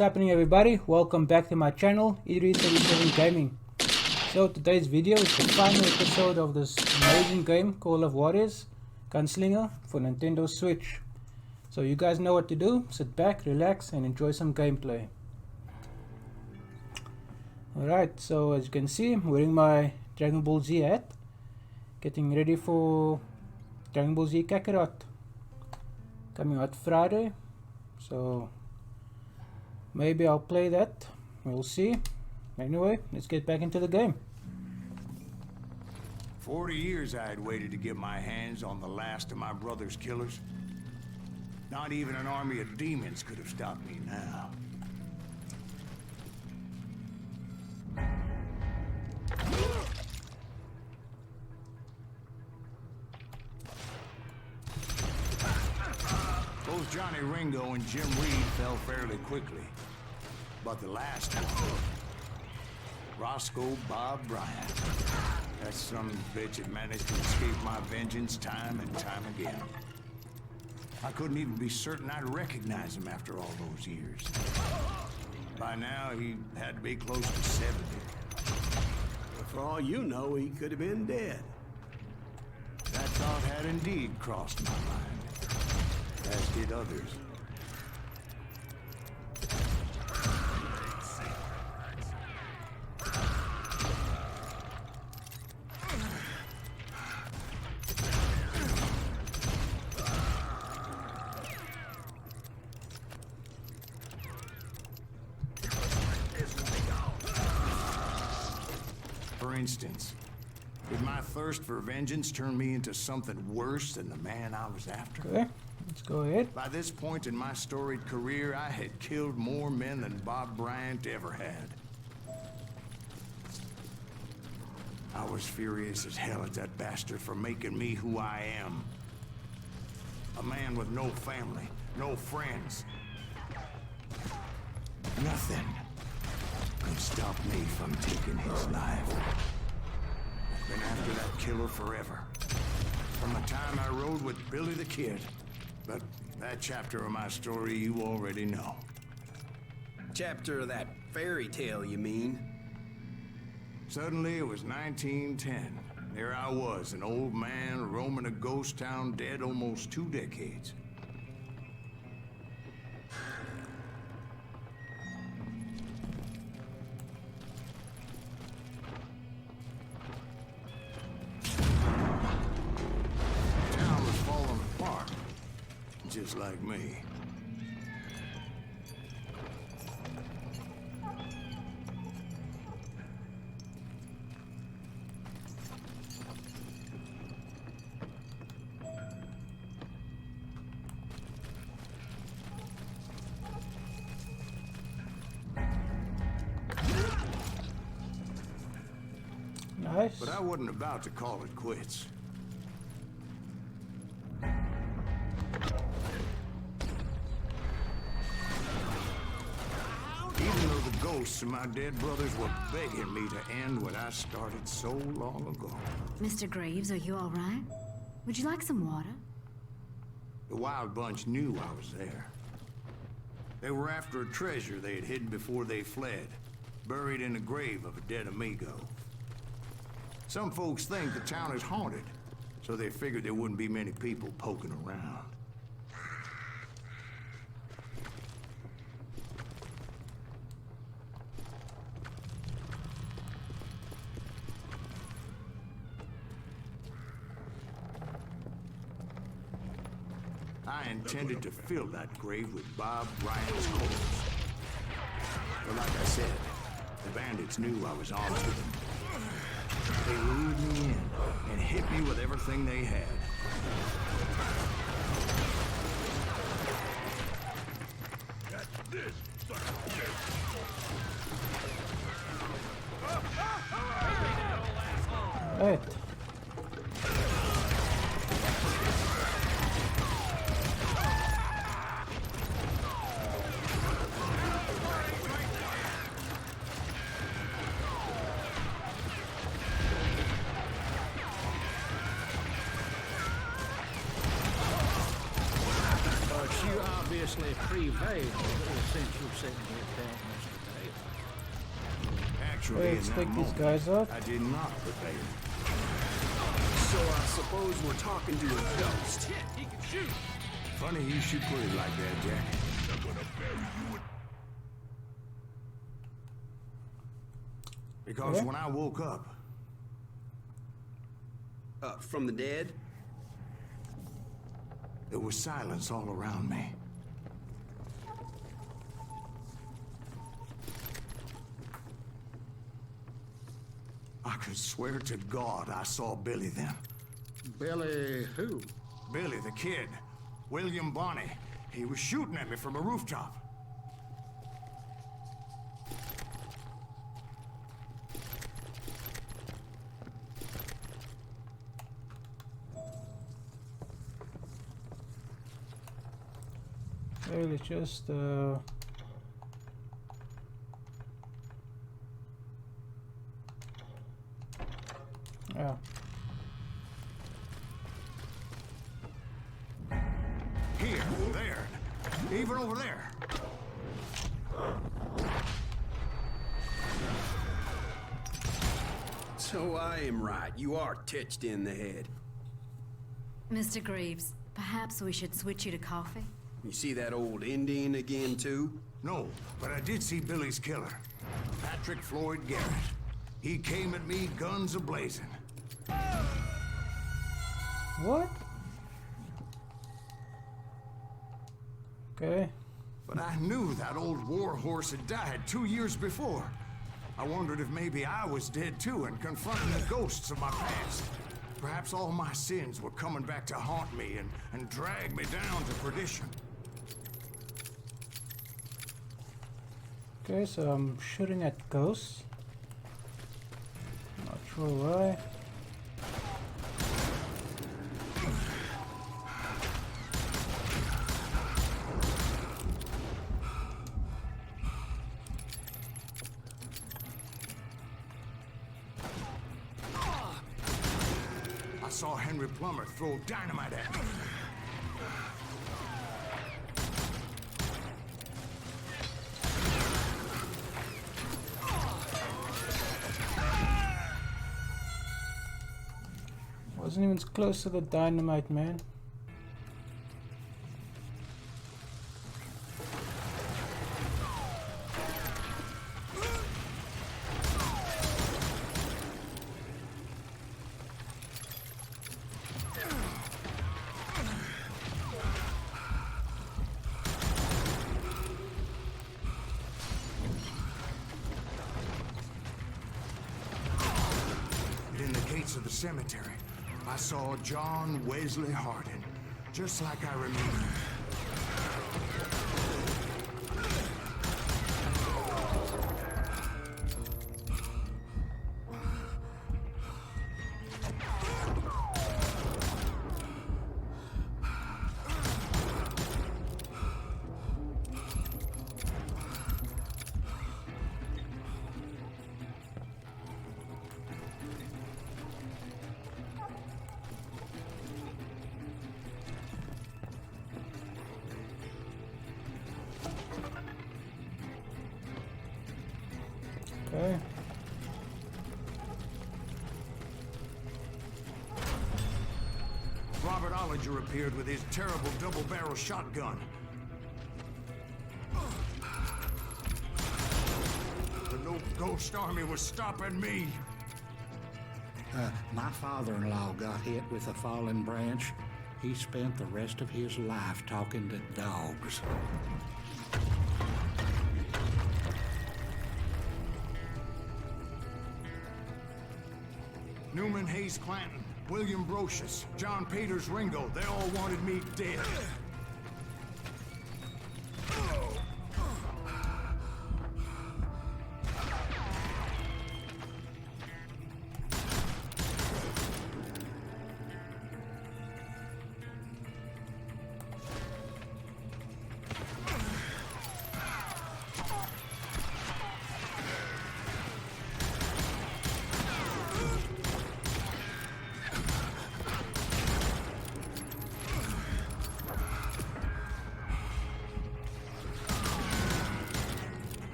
What's happening, everybody? Welcome back to my channel, E337 Gaming. So today's video is the final episode of this amazing game called Juarez, Gunslinger for Nintendo Switch. So you guys know what to do. Sit back, relax and enjoy some gameplay. Alright, so as you can see, I'm wearing my Dragon Ball Z hat, getting ready for Dragon Ball Z Kakarot coming out Friday. So maybe I'll play that, we'll see. Anyway, let's get back into the game. 40 years I had waited to get my hands on the last of my brother's killers. Not even an army of demons could have stopped me now. Both Johnny Ringo and Jim Reed fell fairly quickly. But the last one, Roscoe Bob Bryant. That son of a bitch had managed to escape my vengeance time and time again. I couldn't even be certain I'd recognize him after all those years. By now, he had to be close to 70. But for all you know, he could have been dead. That thought had indeed crossed my mind, as did others. For instance, did my thirst for vengeance turn me into something worse than the man I was after? Okay, let's go ahead. By this point in my storied career, I had killed more men than Bob Bryant ever had. I was furious as hell at that bastard for making me who I am. A man with no family, no friends. Nothing could stop me from taking his life. I've been after that killer forever. From the time I rode with Billy the Kid. But that chapter of my story you already know. Chapter of that fairy tale, you mean? Suddenly it was 1910. There I was, an old man roaming a ghost town dead almost 2 decades. Just like me. Nice. But I wasn't about to call it quits. Ghosts of my dead brothers were begging me to end what I started so long ago. Mr. Graves, are you all right? Would you like some water? The Wild Bunch knew I was there. They were after a treasure they had hidden before they fled, buried in the grave of a dead amigo. Some folks think the town is haunted, so they figured there wouldn't be many people poking around. I intended to fill that grave with Bob Bryant's corpse. But like I said, the bandits knew I was on to them. They lured me in and hit me with everything they had. Alright. obviously prevailed since you said you dealt Mr. Taylor. Actually, Okay, let's in that take these moment, guys out. I did not prevail. So I suppose we're talking to a ghost. Shit, he can shoot! Funny you should put it like that, Jack. Because Okay. when I woke up, From the dead? there was silence all around me. I could swear to God I saw Billy then. Billy who? Billy the Kid. William Bonney. He was shooting at me from a rooftop. Okay, let's just yeah. Here, there, even over there. So I am right. You are titched in the head. Mr. Greaves, perhaps we should switch you to coffee? You see that old Indian again, too? No, but I did see Billy's killer, Patrick Floyd Garrett. He came at me guns a-blazing. What? Okay. But I knew that old war horse had died 2 years before. I wondered if maybe I was dead too and confronting the ghosts of my past. Perhaps all my sins were coming back to haunt me and drag me down to perdition. Okay, so I'm shooting at ghosts. Not sure why. I saw Henry Plummer throw dynamite at me. Wasn't even close to the dynamite, man. In the gates of the cemetery, I saw John Wesley Hardin, just like I remember. Okay. Robert Ollinger appeared with his terrible double-barrel shotgun. But no ghost army was stopping me. My father-in-law got hit with a fallen branch. He spent the rest of his life talking to dogs. Newman Hayes Clanton, William Brocious, John Peters Ringo, they all wanted me dead.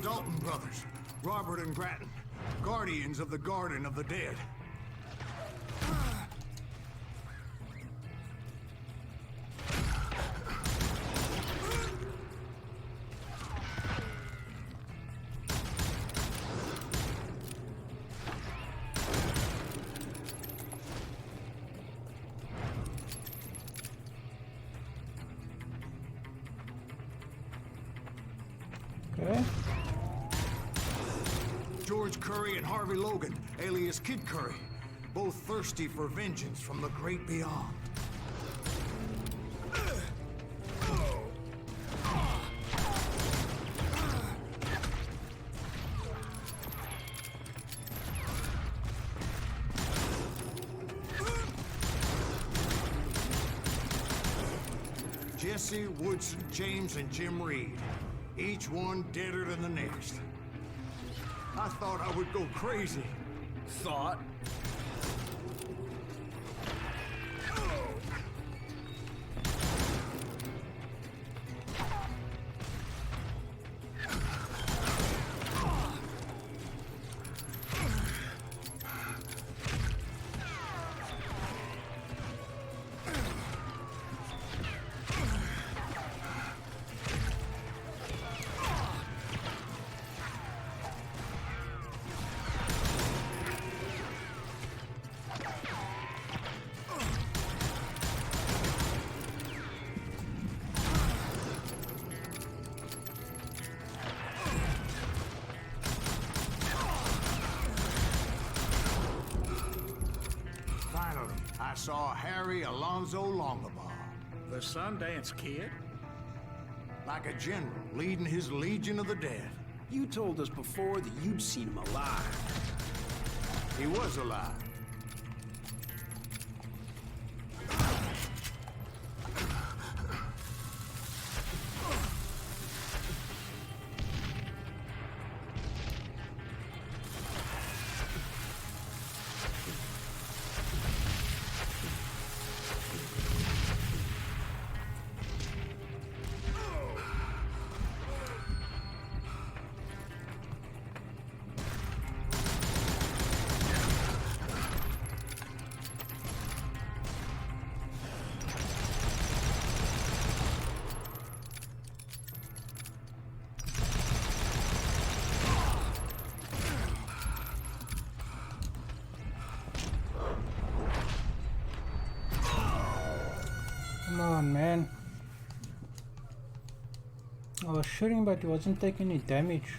Dalton brothers, Robert and Grattan, guardians of the Garden of the Dead. Okay. George Curry and Harvey Logan, alias Kid Curry, both thirsty for vengeance from the great beyond. Jesse, Woodson, James, and Jim Reed. Each one deader than the next. I thought I would go crazy. Thought? Finally, I saw Harry Alonzo Longabaugh. The Sundance Kid? Like a general leading his Legion of the Dead. You told us before that you'd seen him alive. He was alive. Come on, man. I was shooting, but he wasn't taking any damage.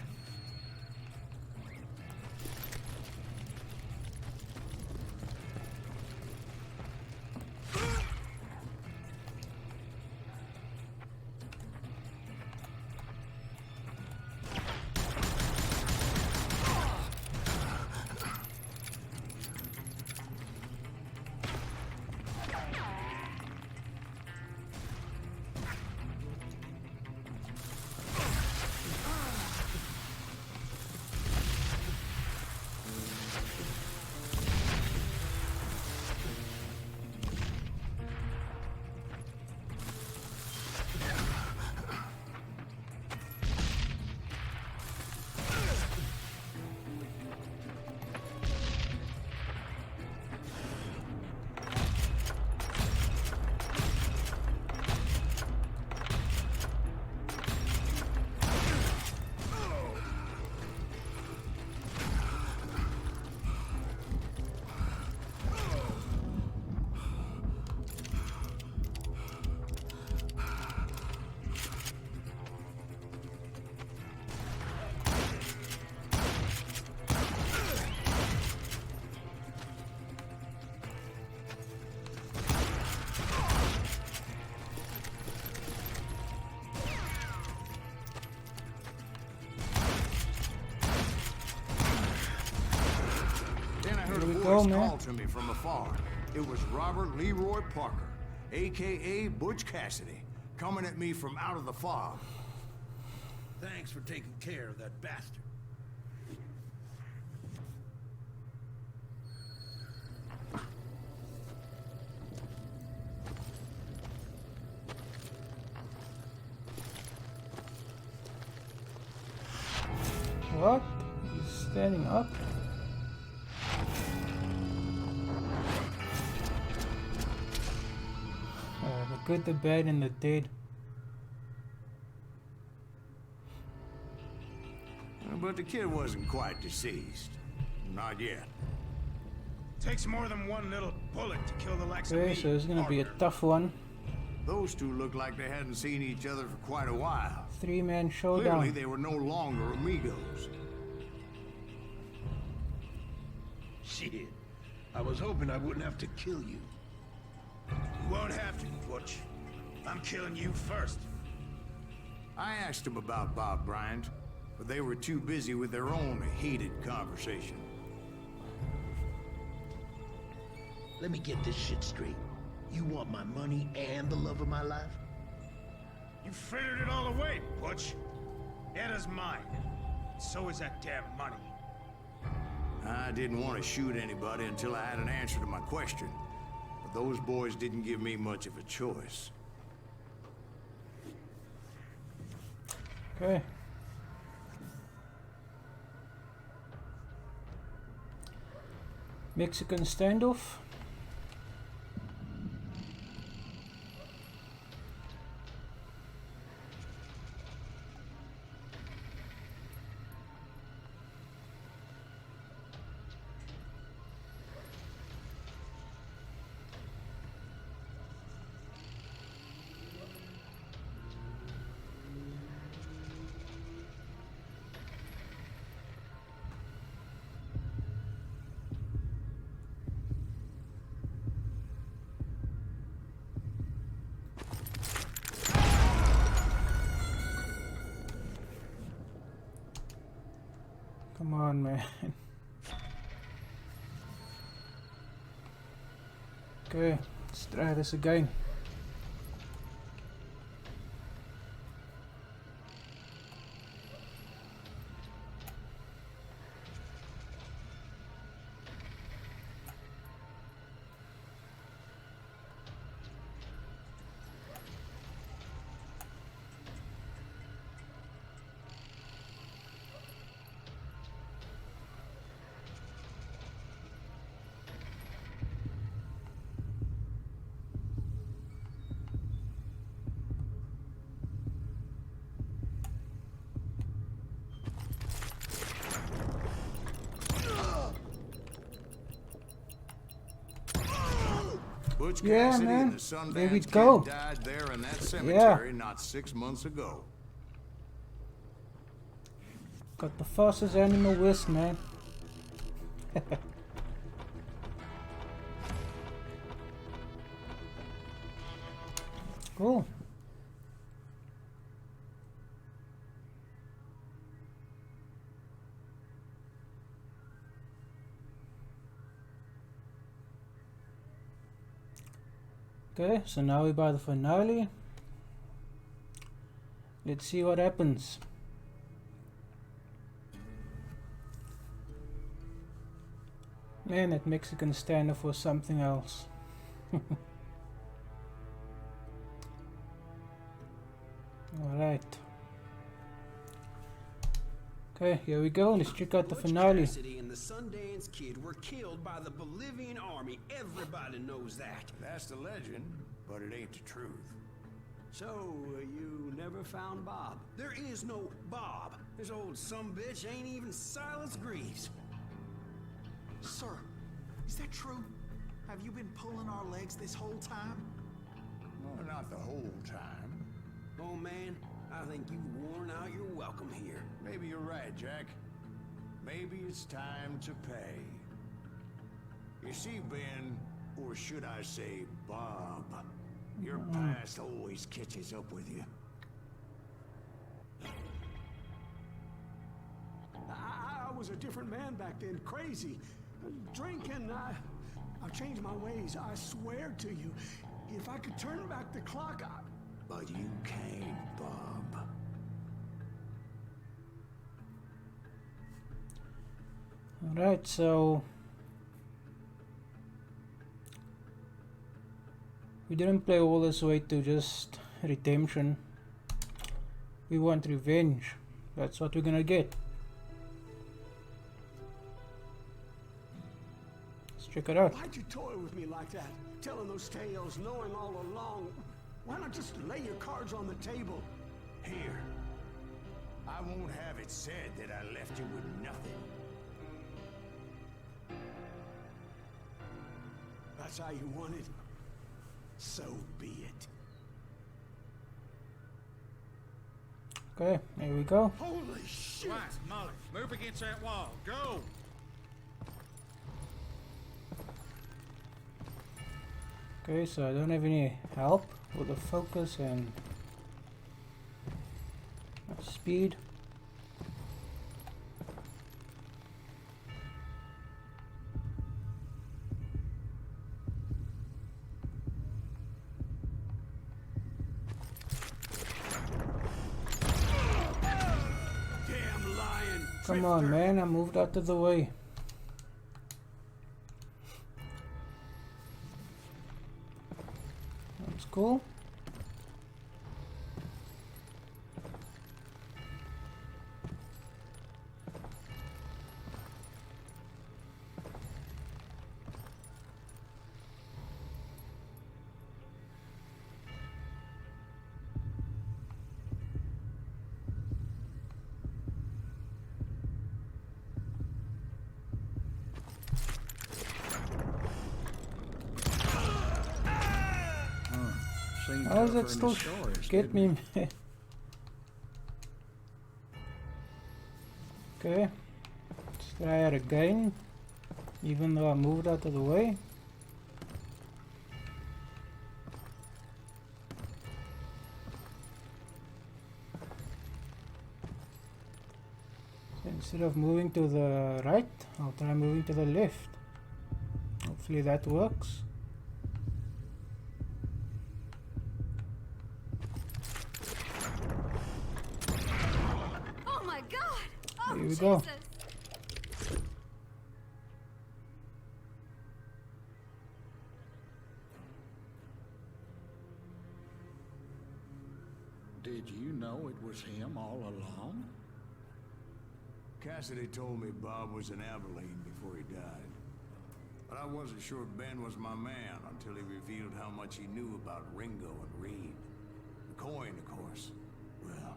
Here we go, man. Called to me from afar. It was Robert Leroy Parker, a.k.a. Butch Cassidy, coming at me from out of the fog. Thanks for taking care of that bastard. Standing up. The good, the bad, and the dead. But the kid wasn't quite deceased. Not yet. Takes more than one little bullet to kill the likes of Okay, me. so it's gonna be a partner. tough one. Those two looked like they hadn't seen each other for quite a while. Three-man Clearly, showdown. they were no longer amigos. Shit. I was hoping I wouldn't have to kill you. You won't have to, Butch. I'm killing you first. I asked them about Bob Bryant, but they were too busy with their own heated conversation. Let me get this shit straight. You want my money and the love of my life? You frittered it all away, Butch. Anna's mine. So is that damn money. I didn't want to shoot anybody until I had an answer to my question, but those boys didn't give me much of a choice. Okay. Mexican standoff. Come on, man. Okay, let's try this again. Butch Yeah, Cassidy man. and the Sundance There we Kid go. died there in that cemetery not 6 months ago. Got the fastest animal whisk, man. Cool. Okay, so now we're by the finale. Let's see what happens. Man, that Mexican standoff was something else. Alright. Okay, here we go. Let's check out the Butch finale. Cassidy and the Sundance Kid were killed by the Bolivian army. Everybody knows that. That's the legend, but it ain't the truth. So, you never found Bob? There is no Bob. This old sumbitch ain't even Silas Greaves. Sir, is that true? Have you been pulling our legs this whole time? Well, not the whole time. Oh man, I think you've worn out your welcome here. Maybe you're right, Jack. Maybe it's time to pay. You see, Ben, or should I say Bob, your past always catches up with you. I was a different man back then, crazy. Drinking, I've changed my ways, I swear to you. If I could turn back the clock, But you can't, Bob. Alright, so we didn't play all this way to just redemption. We want revenge. That's what we're gonna get. check it out. Why'd you toy with me like that? Telling those tales, knowing all along. Why not just lay your cards on the table? Here. I won't have it said that I left you with nothing. That's how you want it. So be it. Okay, here we go. Holy shit! Right, Molly, move against that wall. Go! Okay, so I don't have any help with the focus and speed. Damn lion! Come on, man, I moved out of the way. That's cool. How does it still get me? Okay, let's try it again, even though I moved out of the way. So instead of moving to the right, I'll try moving to the left. Hopefully that works. Here we go. Did you know it was him all along? Cassidy told me Bob was in Abilene before he died. But I wasn't sure Ben was my man until he revealed how much he knew about Ringo and Reed. The coin, of course. Well,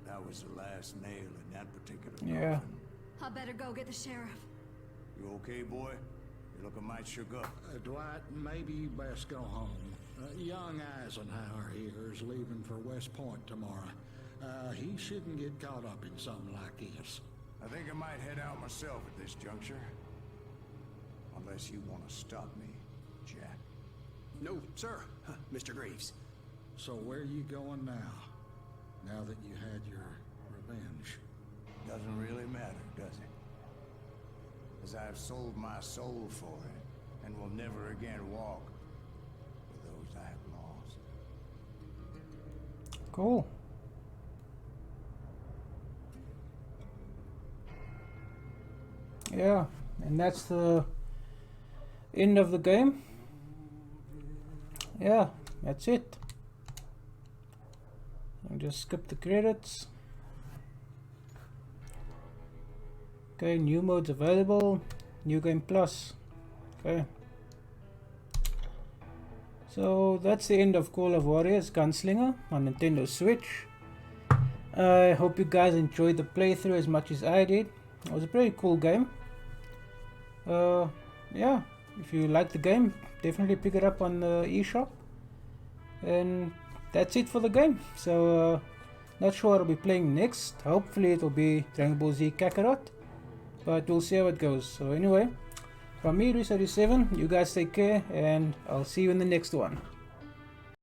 that was the last nail in that particular Yeah. coffin. I better go get the sheriff. You okay, boy? You're looking mighty shook up. Dwight, maybe you best go home. Young Eisenhower here is leaving for West Point tomorrow. He shouldn't get caught up in something like this. I think I might head out myself at this juncture. Unless you want to stop me, Jack. No, sir, Mr. Graves. So where are you going now? Now that you had your revenge? Doesn't really matter, does it? As I've sold my soul for it, and will never again walk with those outlaws. Cool. Yeah, and that's the end of the game. Yeah, that's it. I'll just skip the credits. Okay, new modes available. New game plus. Okay. So that's the end of Call of Warriors Gunslinger on Nintendo Switch. I hope you guys enjoyed the playthrough as much as I did. It was a pretty cool game. Yeah, if you like the game, definitely pick it up on the eShop. And that's it for the game. So not sure what I'll be playing next. Hopefully it will be Dragon Ball Z Kakarot, but we'll see how it goes. So anyway, from me, Reese37, you guys take care, and I'll see you in the next one.